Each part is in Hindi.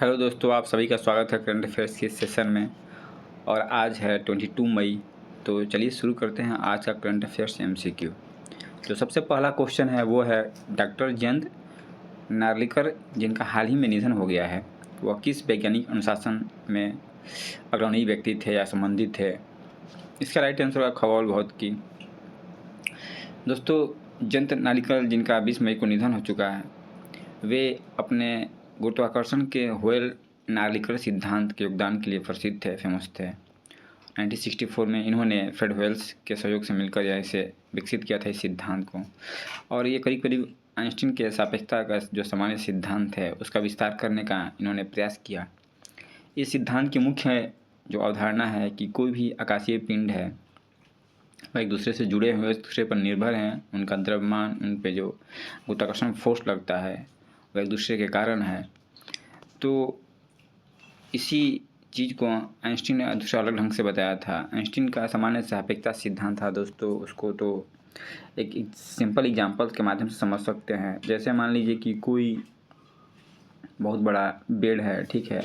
हेलो दोस्तों, आप सभी का स्वागत है करंट अफेयर्स के सेशन में। और आज है 22 मई। तो चलिए शुरू करते हैं आज का करंट अफेयर्स एमसीक्यू। जो सबसे पहला क्वेश्चन है वो है डॉक्टर जयंत नार्लिकर, जिनका हाल ही में निधन हो गया है, वह किस वैज्ञानिक अनुशासन में अग्रणी व्यक्ति थे या संबंधित थे। इसका राइट आंसर है खगोल भौतिकी। दोस्तों, जयंत नार्लिकर जिनका 20 मई को निधन हो चुका है, वे अपने गुरुत्वाकर्षण के होयल नार्लिकर सिद्धांत के योगदान के लिए प्रसिद्ध थे, फेमस थे। 1964 में इन्होंने फ्रेड होयल्स के सहयोग से मिलकर यह इसे विकसित किया था, इस सिद्धांत को। और ये करीब करीब आइंस्टीन के सापेक्षता का जो सामान्य सिद्धांत है उसका विस्तार करने का इन्होंने प्रयास किया। इस सिद्धांत की मुख्य जो अवधारणा है कि कोई भी आकाशीय पिंड है वह एक दूसरे से जुड़े हुए, एक दूसरे पर निर्भर हैं, उनका द्रव्यमान, उन पे जो गुरुत्वाकर्षण फोर्स लगता है वह एक दूसरे के कारण है। तो इसी चीज़ को आइंस्टीन ने दूसरा अलग ढंग से बताया था। आइंस्टीन का सामान्य सापेक्षता सिद्धांत था दोस्तों, उसको तो एक सिंपल एग्जांपल के माध्यम से समझ सकते हैं। जैसे मान लीजिए कि कोई बहुत बड़ा बेड है, ठीक है,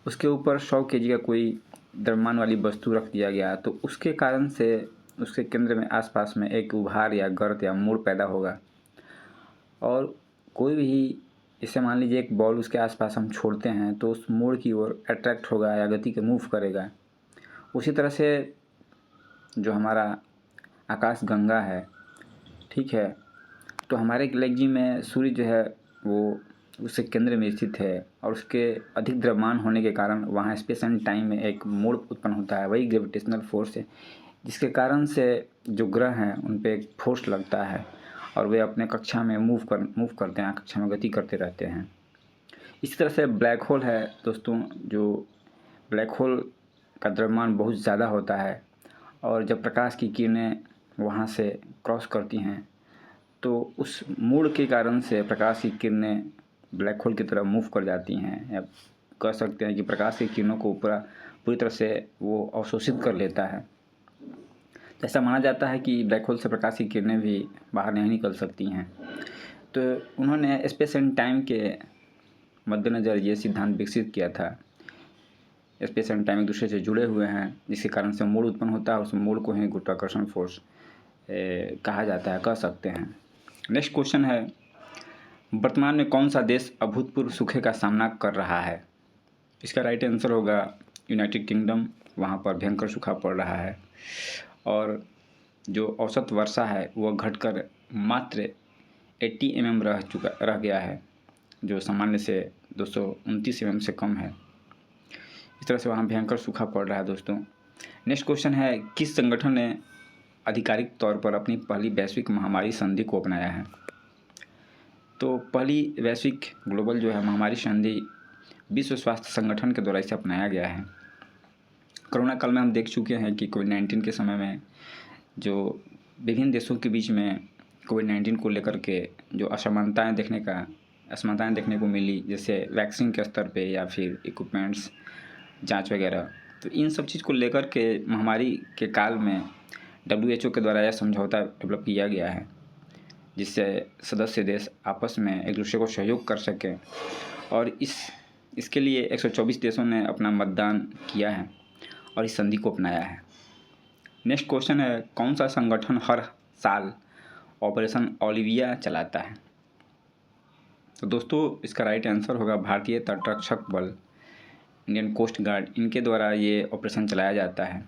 उसके ऊपर 100 kg का कोई द्रव्यमान वाली वस्तु रख दिया गया, तो उसके कारण से उसके केंद्र में आसपास में एक उभार या गर्त या मोड़ पैदा होगा। और कोई भी, इसे मान लीजिए एक बॉल उसके आसपास हम छोड़ते हैं तो उस मोड़ की ओर अट्रैक्ट होगा या गति के मूव करेगा। उसी तरह से जो हमारा आकाश गंगा है, ठीक है, तो हमारे गैलेक्सी में सूर्य जो है वो उसके केंद्र में स्थित है और उसके अधिक द्रव्यमान होने के कारण वहाँ स्पेस एंड टाइम में एक मोड़ उत्पन्न होता है, वही ग्रेविटेशनल फोर्स है, जिसके कारण से जो ग्रह हैं उन पर एक फोर्स लगता है और वे अपने कक्षा में मूव करते हैं, कक्षा में गति करते रहते हैं। इसी तरह से ब्लैक होल है दोस्तों, जो ब्लैक होल का द्रव्यमान बहुत ज़्यादा होता है और जब प्रकाश की किरणें वहाँ से क्रॉस करती हैं तो उस मोड़ के कारण से प्रकाश की किरणें ब्लैक होल की तरफ मूव कर जाती हैं, या कह सकते हैं कि प्रकाश की किरणों को पूरी तरह से वो अवशोषित कर लेता है। ऐसा माना जाता है कि ब्लैक होल से प्रकाश की किरणें भी बाहर नहीं निकल सकती हैं। तो उन्होंने स्पेस एंड टाइम के मद्देनज़र ये सिद्धांत विकसित किया था। स्पेस एंड टाइम एक दूसरे से जुड़े हुए हैं, जिसके कारण से मोड़ उत्पन्न होता है, उस मोड़ को ही गुरुत्वाकर्षण फोर्स कहा जाता है, कह सकते हैं। नेक्स्ट क्वेश्चन है, वर्तमान में कौन सा देश अभूतपूर्व सूखे का सामना कर रहा है। इसका राइट आंसर होगा यूनाइटेड किंगडम। वहाँ पर भयंकर सूखा पड़ रहा है और जो औसत वर्षा है वह घटकर मात्र 80 mm रह गया है, जो सामान्य से 229 mm से कम है। इस तरह से वहाँ भयंकर सूखा पड़ रहा है दोस्तों। नेक्स्ट क्वेश्चन है, किस संगठन ने आधिकारिक तौर पर अपनी पहली वैश्विक महामारी संधि को अपनाया है। तो पहली वैश्विक ग्लोबल जो है महामारी संधि विश्व स्वास्थ्य संगठन के द्वारा इसे अपनाया गया है। कोरोना काल में हम देख चुके हैं कि कोविड-19 के समय में जो विभिन्न देशों के बीच में कोविड-19 को लेकर के जो असमानताएं देखने को मिली, जैसे वैक्सीन के स्तर पे या फिर इक्विपमेंट्स, जांच वगैरह, तो इन सब चीज़ को लेकर के महामारी के काल में WHO के द्वारा यह समझौता डेवलप किया गया है, जिससे सदस्य देश आपस में एक दूसरे को सहयोग कर सकें। और इसके लिए 124 देशों ने अपना मतदान किया है और इस संधि को अपनाया है। नेक्स्ट क्वेश्चन है, कौन सा संगठन हर साल ऑपरेशन ओलिविया चलाता है। तो दोस्तों इसका राइट आंसर होगा भारतीय तटरक्षक बल, इंडियन कोस्ट गार्ड, इनके द्वारा ये ऑपरेशन चलाया जाता है।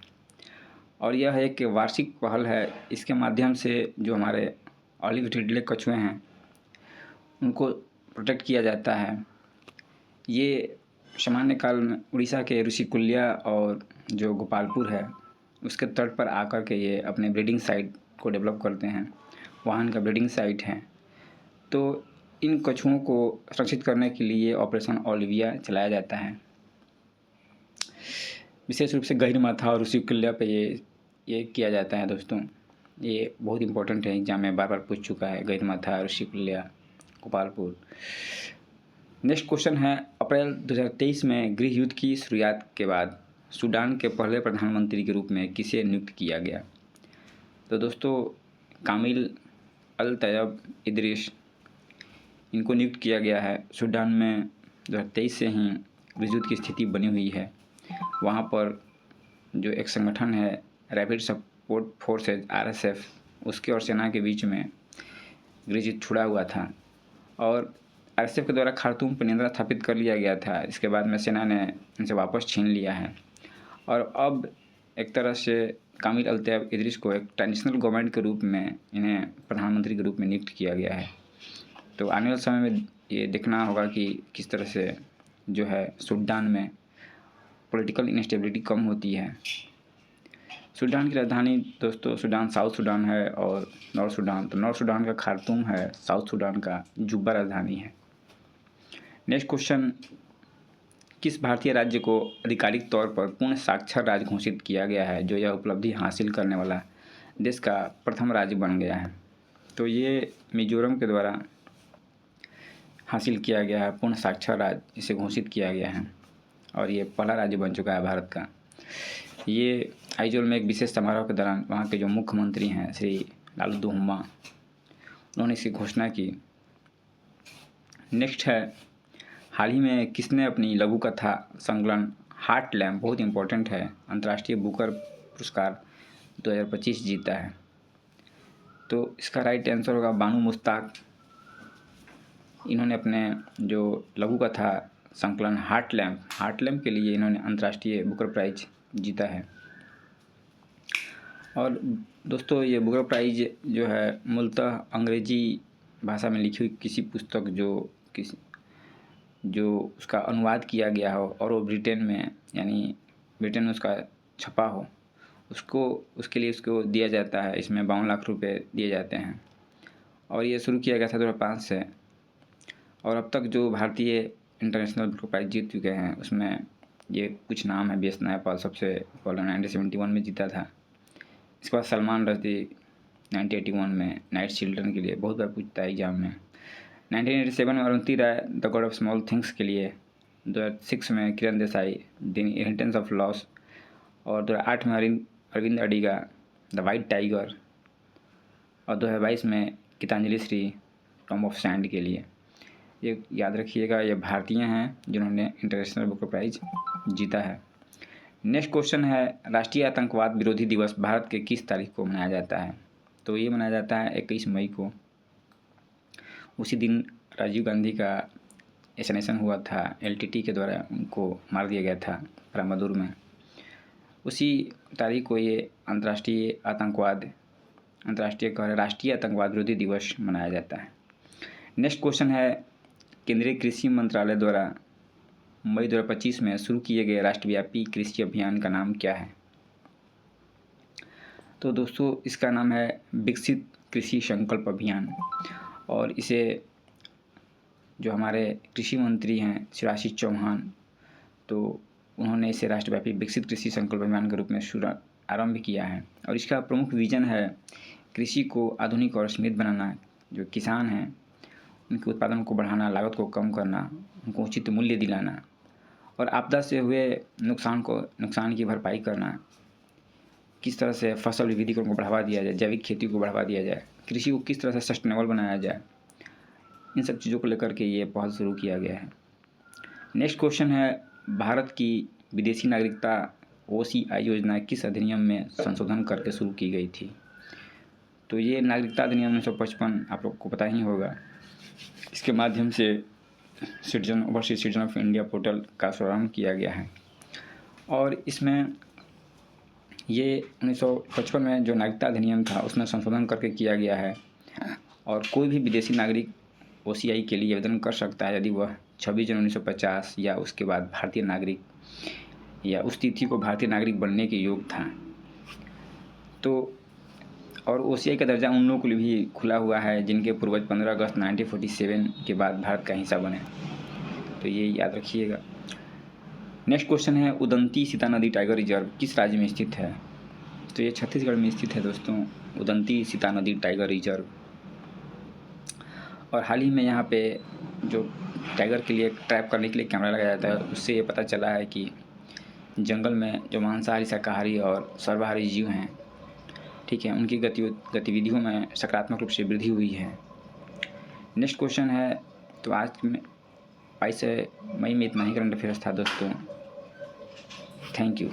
और यह एक वार्षिक पहल है। इसके माध्यम से जो हमारे ऑलिव रिडले कछुए हैं उनको प्रोटेक्ट किया जाता है। ये सामान्य काल में उड़ीसा के ऋषिकुल्या और जो गोपालपुर है उसके तट पर आकर के ये अपने ब्रीडिंग साइट को डेवलप करते हैं, वहाँ इनका ब्रीडिंग साइट है। तो इन कछुओं को सुरक्षित करने के लिए ऑपरेशन ओलिविया चलाया जाता है। विशेष रूप से गहीरमाथा और ऋषिकुल्या पे ये किया जाता है दोस्तों। ये बहुत इंपॉर्टेंट है, एग्जाम में बार बार पूछ चुका है, गहीरमाथा, ऋषिकुल्या, गोपालपुर। नेक्स्ट क्वेश्चन है, अप्रैल 2023 में गृह युद्ध की शुरुआत के बाद सूडान के पहले प्रधानमंत्री के रूप में किसे नियुक्त किया गया। तो दोस्तों कामिल अल तैयब इदरीस, इनको नियुक्त किया गया है। सूडान में 2023 से ही विद्युत की स्थिति बनी हुई है। वहाँ पर जो एक संगठन है रैपिड सपोर्ट फोर्सेज RSF, उसके और सेना के बीच में गृहयुद्ध छुड़ा हुआ था और RSF के द्वारा खार्तूम पर नियंत्रण स्थापित कर लिया गया था। इसके बाद में सेना ने इनसे वापस छीन लिया है और अब एक तरह से कामिल अल तैयब इदरीस को एक ट्रांजिशनल गवर्नमेंट के रूप में इन्हें प्रधानमंत्री के रूप में नियुक्त किया गया है। तो आने वाले समय में ये देखना होगा कि किस तरह से जो है सूडान में पॉलिटिकल इंस्टेबिलिटी कम होती है। सूडान की राजधानी दोस्तों सूडान साउथ सूडान है और नॉर्थ सूडान, तो नॉर्थ सूडान का खार्तूम है, साउथ सूडान का जुब्बा राजधानी है। नेक्स्ट क्वेश्चन, किस भारतीय राज्य को आधिकारिक तौर पर पूर्ण साक्षर राज्य घोषित किया गया है, जो यह उपलब्धि हासिल करने वाला देश का प्रथम राज्य बन गया है? तो ये मिजोरम के द्वारा हासिल किया गया है, पूर्ण साक्षर राज्य इसे घोषित किया गया है और ये पहला राज्य बन चुका है भारत का। ये आइजोल में एक विशेष समारोह के दौरान वहाँ के जो मुख्यमंत्री हैं श्री लालू दुम्मा, उन्होंने इसकी घोषणा की। नेक्स्ट है, हाल ही में किसने अपनी लघु कथा संकलन हार्ट लैम्प, बहुत इंपॉर्टेंट है, अंतर्राष्ट्रीय बुकर पुरस्कार 2025 जीता है? तो इसका राइट आंसर होगा बानू मुश्ताक। इन्होंने अपने जो लघु कथा संकलन हार्ट लैम्प के लिए इन्होंने अंतर्राष्ट्रीय बुकर प्राइज जीता है। और दोस्तों ये बुकर प्राइज जो है मूलतः अंग्रेजी भाषा में लिखी हुई किसी पुस्तक जो उसका अनुवाद किया गया हो और वो ब्रिटेन में उसका छपा हो, उसके लिए उसको दिया जाता है। इसमें 52 लाख रुपए दिए जाते हैं और ये शुरू किया गया था 2005 से और अब तक जो भारतीय इंटरनेशनल बुकर प्राइज जीत चुके हैं उसमें ये कुछ नाम है। BS नायपाल सबसे पहले 1971 में जीता था। इसके बाद सलमान रश्दी 1981 में नाइट चिल्ड्रन के लिए बहुत बार पूछता है एग्जाम में। 1987 में Arundhati Roy The God of Small Things के लिए, 2006 में Kiran Desai The Inheritance of Loss और 2008 में Aravind Adiga The White Tiger और 2022 में Geetanjali Shree Tomb of Sand के लिए। ये याद रखिएगा, ये भारतीय हैं जिन्होंने इंटरनेशनल बुकर प्राइज जीता है। नेक्स्ट क्वेश्चन है, राष्ट्रीय आतंकवाद विरोधी दिवस भारत के किस तारीख को मनाया जाता है? तो ये मनाया जाता है 21 मई को। उसी दिन राजीव गांधी का एसेसिनेशन हुआ था, LTT के द्वारा उनको मार दिया गया था रामदूर में। उसी तारीख को ये राष्ट्रीय आतंकवाद विरोधी दिवस मनाया जाता है। नेक्स्ट क्वेश्चन है, केंद्रीय कृषि मंत्रालय द्वारा मई 2025 में शुरू किए गए राष्ट्रव्यापी कृषि अभियान का नाम क्या है? तो दोस्तों इसका नाम है विकसित कृषि संकल्प अभियान और इसे जो हमारे कृषि मंत्री हैं शिवराज सिंह चौहान, तो उन्होंने इसे राष्ट्रव्यापी विकसित कृषि संकल्प अभियान के रूप में आरंभ किया है और इसका प्रमुख विजन है कृषि को आधुनिक और समृद्ध बनाना, जो किसान हैं उनके उत्पादन को बढ़ाना, लागत को कम करना, उनको उचित मूल्य दिलाना और आपदा से हुए नुकसान की भरपाई करना, किस तरह से फसल विविधीकरण को बढ़ावा दिया जाए, जैविक खेती को बढ़ावा दिया जाए, कृषि को किस तरह से सस्टेनेबल बनाया जाए, इन सब चीज़ों को लेकर के ये पहल शुरू किया गया है। नेक्स्ट क्वेश्चन है, भारत की विदेशी नागरिकता OCI योजना किस अधिनियम में संशोधन करके शुरू की गई थी? तो ये नागरिकता अधिनियम 1955 आप लोग को पता ही होगा। इसके माध्यम से overseas citizen of India portal का शुभारंभ किया गया है और इसमें ये 1955 में जो नागरिकता अधिनियम था उसमें संशोधन करके किया गया है और कोई भी विदेशी नागरिक OCI के लिए आवेदन कर सकता है यदि वह 26 जनवरी 1950 या उसके बाद भारतीय नागरिक या उस तिथि को भारतीय नागरिक बनने के योग था। तो और OCI का दर्जा उन लोगों के लिए भी खुला हुआ है जिनके पूर्वज 15 अगस्त 1947 के बाद भारत का हिस्सा बने, तो ये याद रखिएगा। नेक्स्ट क्वेश्चन है, उदंती सीता नदी टाइगर रिजर्व किस राज्य में स्थित है? तो ये छत्तीसगढ़ में स्थित है दोस्तों, उदंती सीता नदी टाइगर रिजर्व। और हाल ही में यहाँ पे जो टाइगर के लिए ट्रैप करने के लिए कैमरा लगाया जाता है, उससे ये पता चला है कि जंगल में जो मांसाहारी, शाकाहारी और सर्वाहारी जीव हैं, ठीक है, उनकी गतिविधियों में सकारात्मक रूप से वृद्धि हुई है। नेक्स्ट क्वेश्चन है, तो आज में 22 मई में इतना ही करंट अफेयर्स था दोस्तों। Thank you.